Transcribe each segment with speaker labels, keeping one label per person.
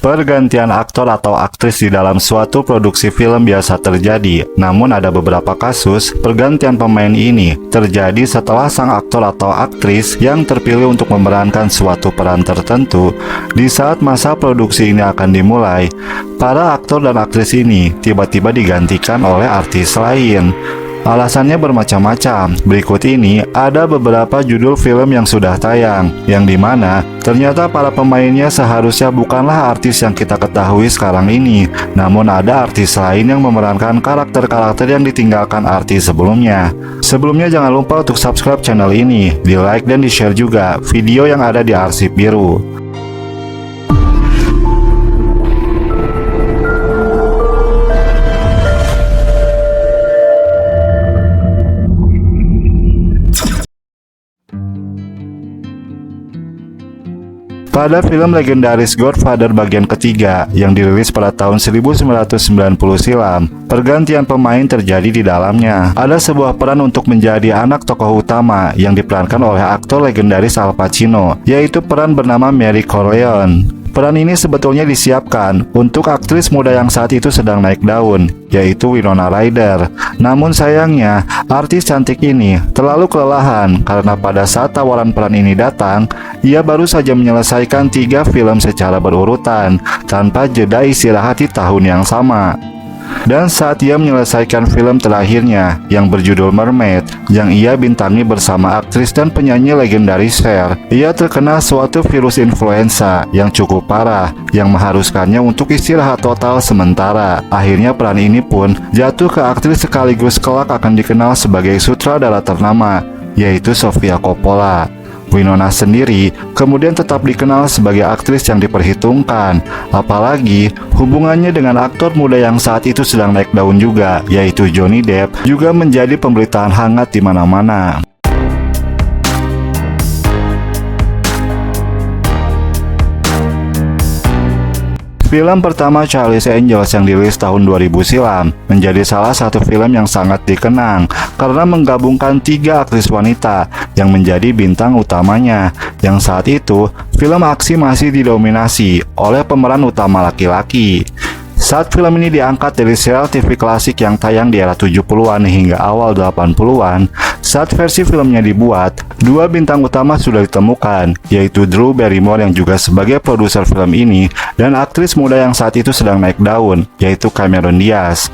Speaker 1: Pergantian aktor atau aktris di dalam suatu produksi film biasa terjadi, namun ada beberapa kasus pergantian pemain ini terjadi setelah sang aktor atau aktris yang terpilih untuk memerankan suatu peran tertentu di saat masa produksi ini akan dimulai. Para aktor dan aktris ini tiba-tiba digantikan oleh artis lain. Alasannya bermacam-macam. Berikut ini ada beberapa judul film yang sudah tayang, yang dimana ternyata para pemainnya seharusnya bukanlah artis yang kita ketahui sekarang ini, namun ada artis lain yang memerankan karakter-karakter yang ditinggalkan artis sebelumnya. Sebelumnya jangan lupa untuk subscribe channel ini, di like dan di share juga video yang ada di arsip biru. Pada film legendaris Godfather bagian ketiga yang dirilis pada tahun 1990 silam, pergantian pemain terjadi di dalamnya. Ada sebuah peran untuk menjadi anak tokoh utama yang diperankan oleh aktor legendaris Al Pacino, yaitu peran bernama Mary Corleone. Peran ini sebetulnya disiapkan untuk aktris muda yang saat itu sedang naik daun, yaitu Winona Ryder. Namun sayangnya, artis cantik ini terlalu kelelahan karena pada saat tawaran peran ini datang, ia baru saja menyelesaikan 3 film secara berurutan tanpa jeda istirahat di tahun yang sama. Dan saat ia menyelesaikan film terakhirnya yang berjudul Mermaid, yang ia bintangi bersama aktris dan penyanyi legendaris Cher, ia terkena suatu virus influenza yang cukup parah yang mengharuskannya untuk istirahat total sementara. Akhirnya peran ini pun jatuh ke aktris sekaligus kelak akan dikenal sebagai sutradara ternama, yaitu Sofia Coppola. Winona sendiri kemudian tetap dikenal sebagai aktris yang diperhitungkan, apalagi hubungannya dengan aktor muda yang saat itu sedang naik daun juga, yaitu Johnny Depp, juga menjadi pemberitaan hangat di mana-mana. Film pertama Charlie's Angels yang dirilis tahun 2000 silam menjadi salah satu film yang sangat dikenang karena menggabungkan 3 aktris wanita yang menjadi bintang utamanya, yang saat itu film aksi masih didominasi oleh pemeran utama laki-laki. Saat film ini diangkat dari serial TV klasik yang tayang di era 70-an hingga awal 80-an, saat versi filmnya dibuat, 2 bintang utama sudah ditemukan, yaitu Drew Barrymore yang juga sebagai produser film ini, dan aktris muda yang saat itu sedang naik daun, yaitu Cameron Diaz.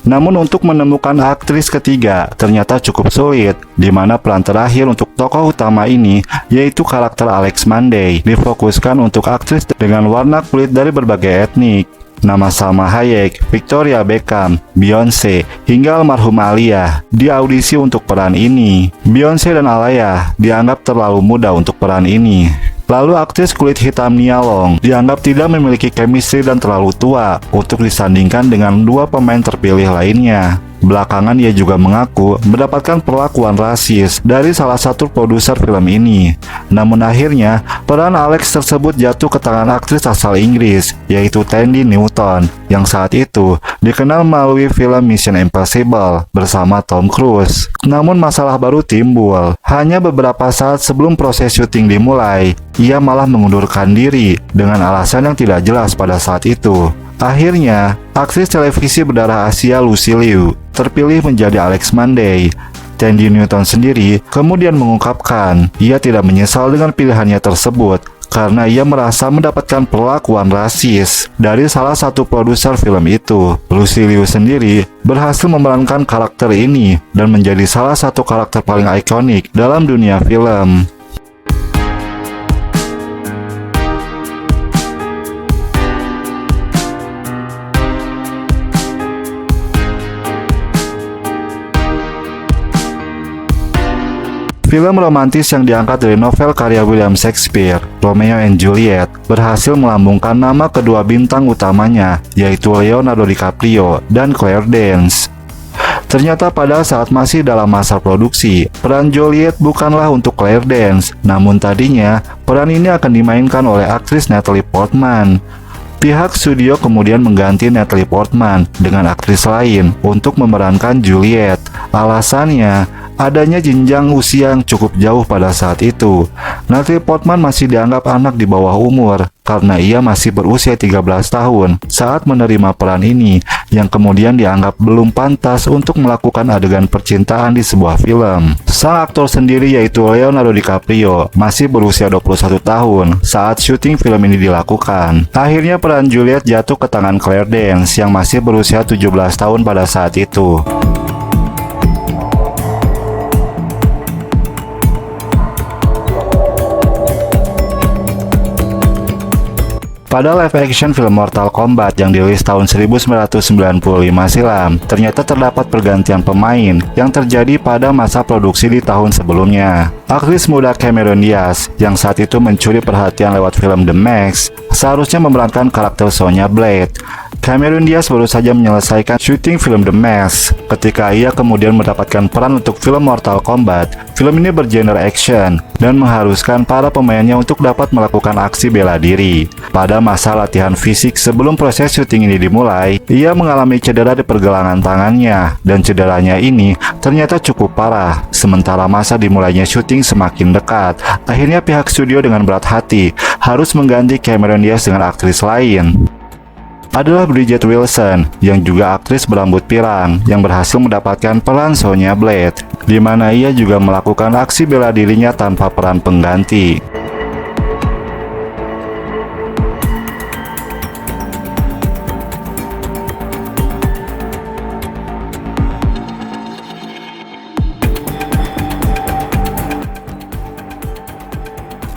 Speaker 1: Namun untuk menemukan aktris ketiga ternyata cukup sulit, di mana peran terakhir untuk tokoh utama ini, yaitu karakter Alex Monday, difokuskan untuk aktris dengan warna kulit dari berbagai etnik. Nama Salma Hayek, Victoria Beckham, Beyonce, hingga almarhum Alia di audisi untuk peran ini. Beyonce dan Alia dianggap terlalu muda untuk peran ini. Lalu aktris kulit hitam Nia Long dianggap tidak memiliki chemistry dan terlalu tua untuk disandingkan dengan 2 pemain terpilih lainnya. Belakangan ia juga mengaku mendapatkan perlakuan rasis dari salah satu produser film ini. Namun akhirnya peran Alex tersebut jatuh ke tangan aktris asal Inggris, yaitu Thandie Newton, yang saat itu dikenal melalui film Mission Impossible bersama Tom Cruise. Namun masalah baru timbul. Hanya beberapa saat sebelum proses syuting dimulai, ia malah mengundurkan diri dengan alasan yang tidak jelas pada saat itu. Akhirnya, aktris televisi berdarah Asia Lucy Liu terpilih menjadi Alex Monday. Thandie Newton sendiri kemudian mengungkapkan ia tidak menyesal dengan pilihannya tersebut karena ia merasa mendapatkan perlakuan rasis dari salah satu produser film itu. Lucy Liu sendiri berhasil memerankan karakter ini dan menjadi salah satu karakter paling ikonik dalam dunia film. Film romantis yang diangkat dari novel karya William Shakespeare, Romeo and Juliet, berhasil melambungkan nama kedua bintang utamanya, yaitu Leonardo DiCaprio dan Claire Danes. Ternyata pada saat masih dalam masa produksi, peran Juliet bukanlah untuk Claire Danes, namun tadinya peran ini akan dimainkan oleh aktris Natalie Portman. Pihak studio kemudian mengganti Natalie Portman dengan aktris lain untuk memerankan Juliet. Alasannya, adanya jenjang usia yang cukup jauh pada saat itu. Natalie Portman masih dianggap anak di bawah umur karena ia masih berusia 13 tahun saat menerima peran ini, yang kemudian dianggap belum pantas untuk melakukan adegan percintaan di sebuah film. Sang aktor sendiri, yaitu Leonardo DiCaprio, masih berusia 21 tahun saat syuting film ini dilakukan. Akhirnya peran Juliet jatuh ke tangan Claire Danes yang masih berusia 17 tahun pada saat itu. Pada live action film Mortal Kombat yang dirilis tahun 1995 silam, ternyata terdapat pergantian pemain yang terjadi pada masa produksi di tahun sebelumnya. Aktris muda Cameron Diaz yang saat itu mencuri perhatian lewat film The Mask seharusnya memerankan karakter Sonya Blade. Cameron Diaz baru saja menyelesaikan syuting film The Mask ketika ia kemudian mendapatkan peran untuk film Mortal Kombat. Film ini bergenre action dan mengharuskan para pemainnya untuk dapat melakukan aksi bela diri. Pada masa latihan fisik sebelum proses syuting ini dimulai, ia mengalami cedera di pergelangan tangannya, dan cederanya ini ternyata cukup parah. Sementara masa dimulainya syuting semakin dekat, akhirnya pihak studio dengan berat hati harus mengganti Cameron Diaz dengan aktris lain. Adalah Bridget Wilson, yang juga aktris berambut pirang yang berhasil mendapatkan peran Sonya Blade, di mana ia juga melakukan aksi bela dirinya tanpa peran pengganti.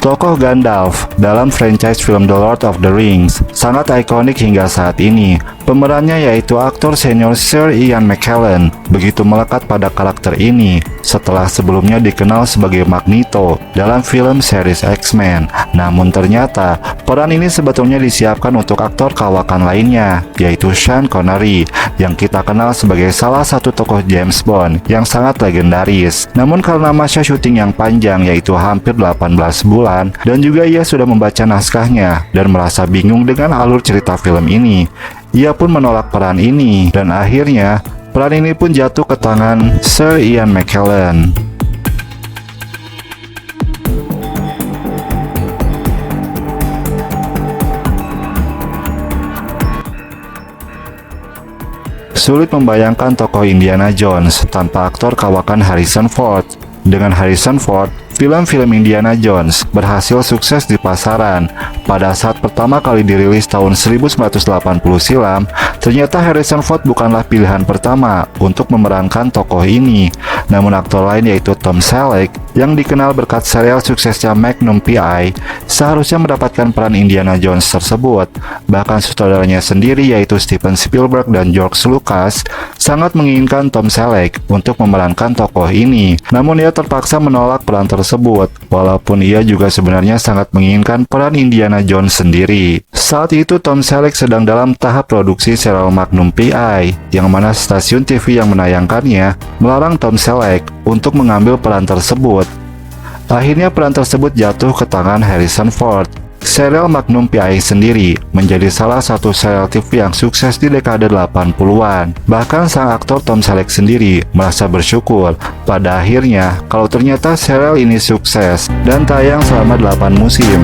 Speaker 1: Tokoh Gandalf dalam franchise film The Lord of the Rings sangat ikonik hingga saat ini. Pemerannya yaitu aktor senior Sir Ian McKellen begitu melekat pada karakter ini setelah sebelumnya dikenal sebagai Magneto dalam film series X-Men. Namun ternyata peran ini sebetulnya disiapkan untuk aktor kawakan lainnya, yaitu Sean Connery yang kita kenal sebagai salah satu tokoh James Bond yang sangat legendaris. Namun karena masa syuting yang panjang, yaitu hampir 18 bulan, dan juga ia sudah membaca naskahnya dan merasa bingung dengan alur cerita film ini, ia pun menolak peran ini, dan akhirnya peran ini pun jatuh ke tangan Sir Ian McKellen. Sulit membayangkan tokoh Indiana Jones tanpa aktor kawakan Harrison Ford. Dengan Harrison Ford, film-film Indiana Jones berhasil sukses di pasaran. Pada saat pertama kali dirilis tahun 1980 silam, ternyata Harrison Ford bukanlah pilihan pertama untuk memerankan tokoh ini. Namun aktor lain yaitu Tom Selleck yang dikenal berkat serial suksesnya Magnum P.I. seharusnya mendapatkan peran Indiana Jones tersebut. Bahkan sutradaranya sendiri yaitu Steven Spielberg dan George Lucas sangat menginginkan Tom Selleck untuk memerankan tokoh ini. Namun ia terpaksa menolak peran tersebut, walaupun ia juga sebenarnya sangat menginginkan peran Indiana Jones sendiri. Saat itu Tom Selleck sedang dalam tahap produksi serial Magnum P.I., yang mana stasiun TV yang menayangkannya melarang Tom Selleck untuk mengambil peran tersebut. Akhirnya peran tersebut jatuh ke tangan Harrison Ford. Serial Magnum P.I. sendiri menjadi salah satu serial TV yang sukses di dekade 80-an. Bahkan sang aktor Tom Selleck sendiri merasa bersyukur pada akhirnya kalau ternyata serial ini sukses dan tayang selama 8 musim.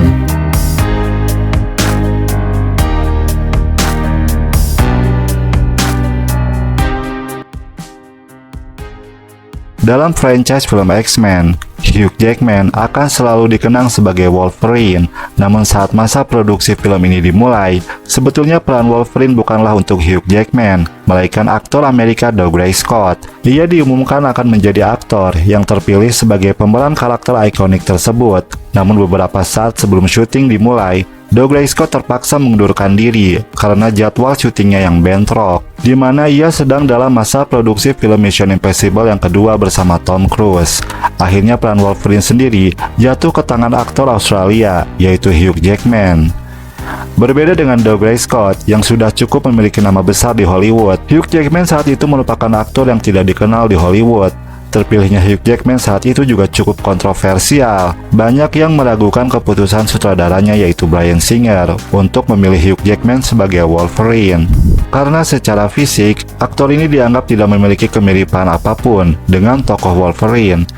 Speaker 1: Dalam franchise film X-Men, Hugh Jackman akan selalu dikenang sebagai Wolverine. Namun saat masa produksi film ini dimulai, sebetulnya peran Wolverine bukanlah untuk Hugh Jackman, melainkan aktor Amerika Dougray Scott. Ia diumumkan akan menjadi aktor yang terpilih sebagai pemeran karakter ikonik tersebut. Namun beberapa saat sebelum syuting dimulai, Dougray Scott terpaksa mengundurkan diri karena jadwal syutingnya yang bentrok, di mana ia sedang dalam masa produksi film Mission Impossible yang kedua bersama Tom Cruise. Akhirnya peran Wolverine sendiri jatuh ke tangan aktor Australia, yaitu Hugh Jackman. Berbeda dengan Dougray Scott yang sudah cukup memiliki nama besar di Hollywood, Hugh Jackman saat itu merupakan aktor yang tidak dikenal di Hollywood. Terpilihnya Hugh Jackman saat itu juga cukup kontroversial. Banyak yang meragukan keputusan sutradaranya yaitu Bryan Singer untuk memilih Hugh Jackman sebagai Wolverine. Karena secara fisik, aktor ini dianggap tidak memiliki kemiripan apapun dengan tokoh Wolverine.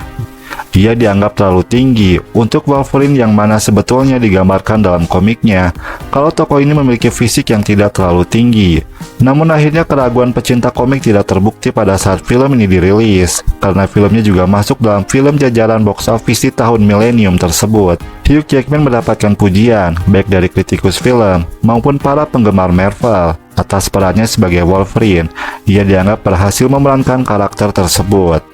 Speaker 1: Ia dianggap terlalu tinggi untuk Wolverine yang mana sebetulnya digambarkan dalam komiknya kalau tokoh ini memiliki fisik yang tidak terlalu tinggi. Namun akhirnya keraguan pecinta komik tidak terbukti pada saat film ini dirilis, karena filmnya juga masuk dalam film jajaran box office di tahun milenium tersebut. Hugh Jackman mendapatkan pujian baik dari kritikus film maupun para penggemar Marvel atas perannya sebagai Wolverine. Ia dianggap berhasil memerankan karakter tersebut.